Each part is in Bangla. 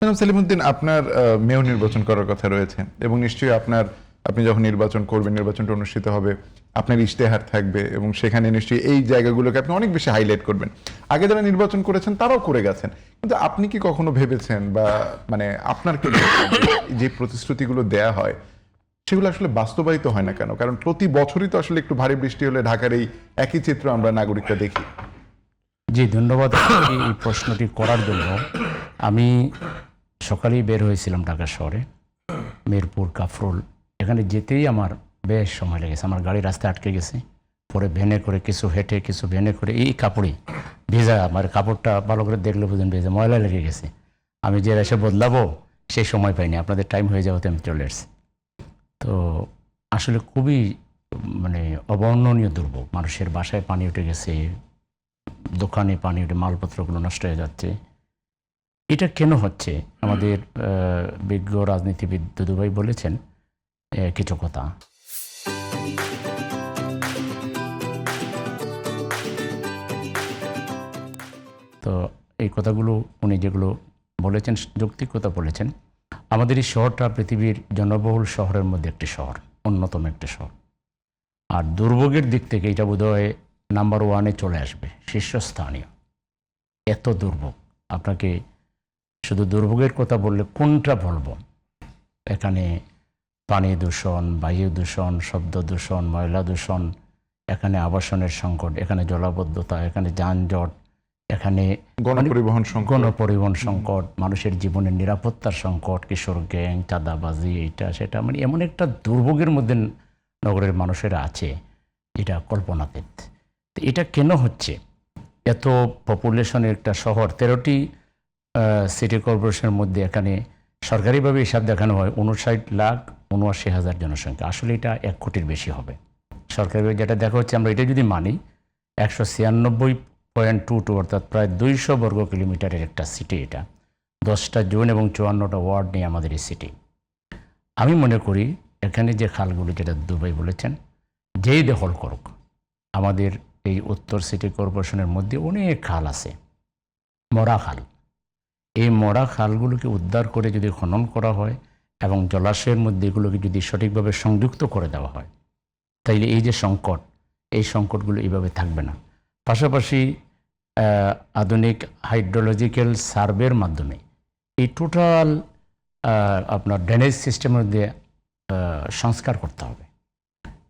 ম্যাডাম সেলিমউদ্দিন, আপনার মেয়র নির্বাচন করার কথা রয়েছে এবং নিশ্চয়ই আপনি যখন নির্বাচন করবেন, নির্বাচনটা অনুষ্ঠিত হবে, আপনার ইশতেহার থাকবে এবং সেখানে নিশ্চয়ই এই জায়গাগুলোকে আপনি অনেক বেশি হাইলাইট করবেন। আগে যারা নির্বাচন করেছেন তারাও করে গেছেন, কিন্তু আপনি কি কখনো ভেবেছেন বা মানে আপনার কি যে প্রতিশ্রুতিগুলো দেয়া হয় সেগুলো আসলে বাস্তবায়িত হয় না কেন? কারণ প্রতি বছরই তো আসলে একটু ভারী বৃষ্টি হলে ঢাকার এই একই চিত্র আমরা নাগরিকরা দেখি। জি, ধন্যবাদ আপনাকে এই প্রশ্নটি করার জন্য। আমি সকালেই বের হয়েছিলাম ঢাকা শহরে, মিরপুর, কাফরুল, এখানে যেতেই আমার বেশ সময় লেগেছে। আমার গাড়ি রাস্তায় আটকে গেছে, পরে ভ্যানে করে কিছু হেঁটে কিছু ভ্যানে করে এই কাপড়ই ভেজা, আমার কাপড়টা ভালো করে দেখলে বুঝুন ভেজা, ময়লা লেগে গেছে। আমি যে এসে বদলাবো সেই সময় পাইনি, আপনাদের টাইম হয়ে যাওয়াতে আমি চলে এসেছি। তো আসলে খুবই মানে অবর্ণনীয় দুর্ভোগ। মানুষের বাসায় পানি উঠে গেছে, দোকানে পানি উঠে মালপত্রগুলো নষ্ট হয়ে যাচ্ছে। এটা কেন হচ্ছে? আমাদের বিজ্ঞ রাজনীতিবিদ দুদুভাই বলেছেন কিছু কথা। তো এই কথাগুলো উনি যেগুলো বলেছেন যৌক্তিক কথা বলেছেন। আমাদের এই শহরটা পৃথিবীর জনবহুল শহরের মধ্যে একটি শহর, অন্যতম একটি শহর। আর দুর্ভোগের দিক থেকে এটা বোধহয় নাম্বার 1-এ চলে আসবে, শীর্ষস্থানীয়। এত দুর্ভোগ, আপনাকে শুধু দুর্ভোগের কথা বললে কোনটা বলবো? এখানে পানি দূষণ, বায়ু দূষণ, শব্দ দূষণ, ময়লা দূষণ, এখানে আবাসনের সংকট, এখানে জলাবদ্ধতা, এখানে যানজট, এখানে গণপরিবহন সংকট, মানুষের জীবনের নিরাপত্তার সংকট, কিশোর গ্যাং, চাঁদাবাজি, এটা সেটা, মানে এমন একটা দুর্ভোগের মধ্যে নগরের মানুষেরা আছে যেটা কল্পনাতীত। তো এটা কেন হচ্ছে? এত পপুলেশনের একটা শহর, 13টি সিটি কর্পোরেশনের মধ্যে এখানে সরকারিভাবে হিসাব দেখানো হয় 59,79,000 জনসংখ্যা। আসলে এটা 1 কোটির বেশি হবে। সরকারিভাবে যেটা দেখা হচ্ছে, আমরা এটা যদি মানি 196.22, অর্থাৎ প্রায় 200 বর্গ কিলোমিটারের একটা সিটি এটা। 10টা জোন এবং 54টা ওয়ার্ড নিয়ে আমাদের এই সিটি। আমি মনে করি এখানে যে খালগুলো, যেটা দুবাই বলেছেন, যেই দখল করুক, আমাদের এই উত্তর সিটি কর্পোরেশনের মধ্যে অনেক খাল আছে, মরা খাল। এই মরা খালগুলোকে উদ্ধার করে যদি খনন করা হয় এবং জলাশয়ের মধ্যে এগুলোকে যদি সঠিকভাবে সংযুক্ত করে দেওয়া হয়, তাইলে এই যে সংকট, এই সংকটগুলো এইভাবে থাকবে না। পাশাপাশি আধুনিক হাইড্রোলজিক্যাল সার্ভের মাধ্যমে এই টোটাল আপনার ড্রেনেজ সিস্টেমের মধ্যে সংস্কার করতে হবে।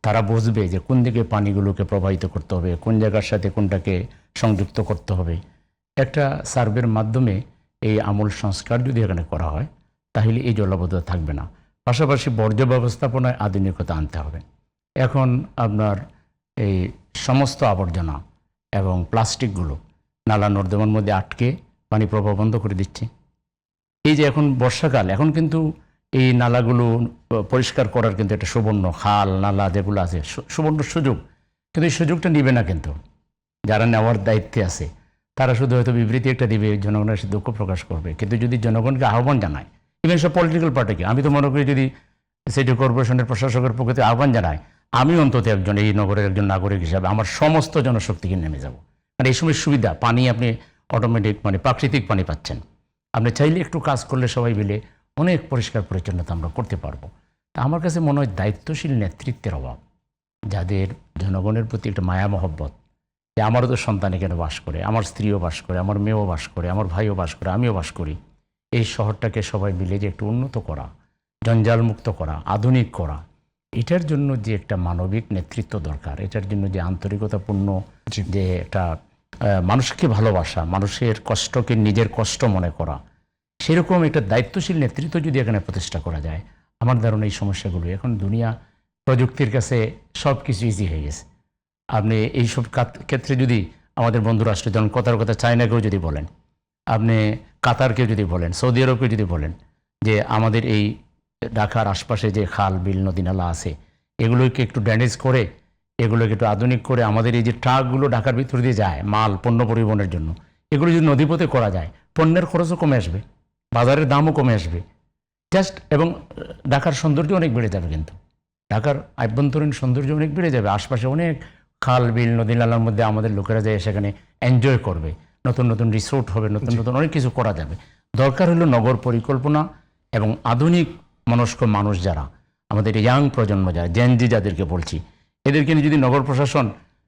তারা বুঝবে যে কোন দিকে পানিগুলোকে প্রবাহিত করতে হবে, কোন জায়গার সাথে কোনটাকে সংযুক্ত করতে হবে। একটা সার্ভের মাধ্যমে এই আমূল সংস্কার যদি এখানে করা হয়, তাহলে এই জলাবদ্ধতা থাকবে না। পাশাপাশি বর্জ্য ব্যবস্থাপনায় আধুনিকতা আনতে হবে। এখন আপনার এই সমস্ত আবর্জনা এবং প্লাস্টিকগুলো নালা নর্দমার মধ্যে আটকে পানি প্রবাহ বন্ধ করে দিচ্ছে। এই যে এখন বর্ষাকাল, এখন কিন্তু এই নালাগুলো পরিষ্কার করার কিন্তু একটা সুবর্ণ, খাল নালা যেগুলো আছে, সুবর্ণ সুযোগ, কিন্তু এই সুযোগটা নিবে না। কিন্তু যারা নেওয়ার দায়িত্বে আছে তারা শুধু হয়তো বিবৃতি একটা দিবে, জনগণের সাথে দুঃখ প্রকাশ করবে। কিন্তু যদি জনগণকে আহ্বান জানায়, ইভেন সব পলিটিক্যাল পার্টিকে, আমি তো মনে করি যদি সিটি কর্পোরেশনের প্রশাসকের পক্ষ থেকে আহ্বান জানায়, আমি অন্তত একজন এই নগরের একজন নাগরিক হিসাবে আমার সমস্ত জনশক্তিকে নেমে যাব। মানে এই সময় সুবিধা, পানি আপনি অটোমেটিক মানে প্রাকৃতিক পানি পাচ্ছেন। আপনি চাইলে একটু কাজ করলে সবাই মিলে অনেক পরিষ্কার পরিচ্ছন্নতা আমরা করতে পারবো। তা আমার কাছে মনে হয় দায়িত্বশীল নেতৃত্বের অভাব, যাদের জনগণের প্রতি একটা মায়া মহব্বত, যে আমারও তো সন্তান এখানে বাস করে, আমার স্ত্রীও বাস করে, আমার মেয়েও বাস করে, আমার ভাইও বাস করে, আমিও বাস করি। এই শহরটাকে সবাই মিলে যে একটু উন্নত করা, জঞ্জালমুক্ত করা, আধুনিক করা, এটার জন্য যে একটা মানবিক নেতৃত্ব দরকার, এটার জন্য যে আন্তরিকতাপূর্ণ যে একটা মানুষকে ভালোবাসা, মানুষের কষ্টকে নিজের কষ্ট মনে করা, সেরকম একটা দায়িত্বশীল নেতৃত্ব যদি এখানে প্রতিষ্ঠা করা যায়, আমার ধারণা এই সমস্যাগুলো, এখন দুনিয়া প্রযুক্তির কাছে সব কিছু ইজি হয়ে গেছে। আপনি এইসব ক্ষেত্রে যদি আমাদের বন্ধু রাষ্ট্র, যেমন কথার কথা চায়নাকেও যদি বলেন, আপনি কাতারকেও যদি বলেন, সৌদি আরবকেও যদি বলেন যে আমাদের এই ঢাকার আশপাশে যে খাল বিল নদী নালা আছে, এগুলোকে একটু ড্যামেজ করে, এগুলোকে একটু আধুনিক করে, আমাদের এই যে ট্রাকগুলো ঢাকার ভিতর দিয়ে যায় মাল পণ্য পরিবহনের জন্য, এগুলো যদি নদীপথে করা যায়, পণ্যের খরচও কমে আসবে, বাজারের দামও কমে আসবে জাস্ট, এবং ঢাকার সৌন্দর্য অনেক বেড়ে যাবে। কিন্তু ঢাকার আভ্যন্তরীণ সৌন্দর্য অনেক বেড়ে যাবে। আশপাশে অনেক খাল বিল নদী নালার মধ্যে আমাদের লোকেরা যায় সেখানে এনজয় করবে, নতুন নতুন রিসোর্ট হবে, নতুন নতুন অনেক কিছু করা যাবে। দরকার হলো নগর পরিকল্পনা এবং আধুনিক মনস্ক মানুষ যারা, আমাদের ইয়াং প্রজন্ম যারা, জেনজি যাদেরকে বলছি, এদেরকে নিয়ে যদি নগর প্রশাসন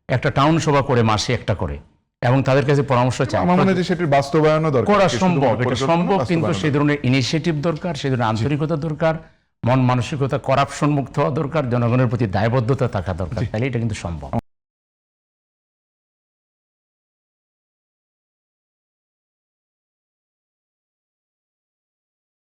একটা টাউন সভা করে, মাসে একটা করে, এবং তাদের কাছে পরামর্শ চায়, আমার মনে হয় যে সেটির বাস্তবায়নও দরকার। করা শুধু সম্ভব, এটা পরিকল্পনা সম্ভব, কিন্তু বাস্তবায়ন সেই ধরনের ইনিশিয়েটিভ দরকার, সেই ধরনের আন্তরিকতা দরকার, মন মানসিকতা করাপশন মুক্ত হওয়া দরকার, জনগণের প্রতি দায়বদ্ধতা থাকা দরকার, তাহলে এটা কিন্তু সম্ভব।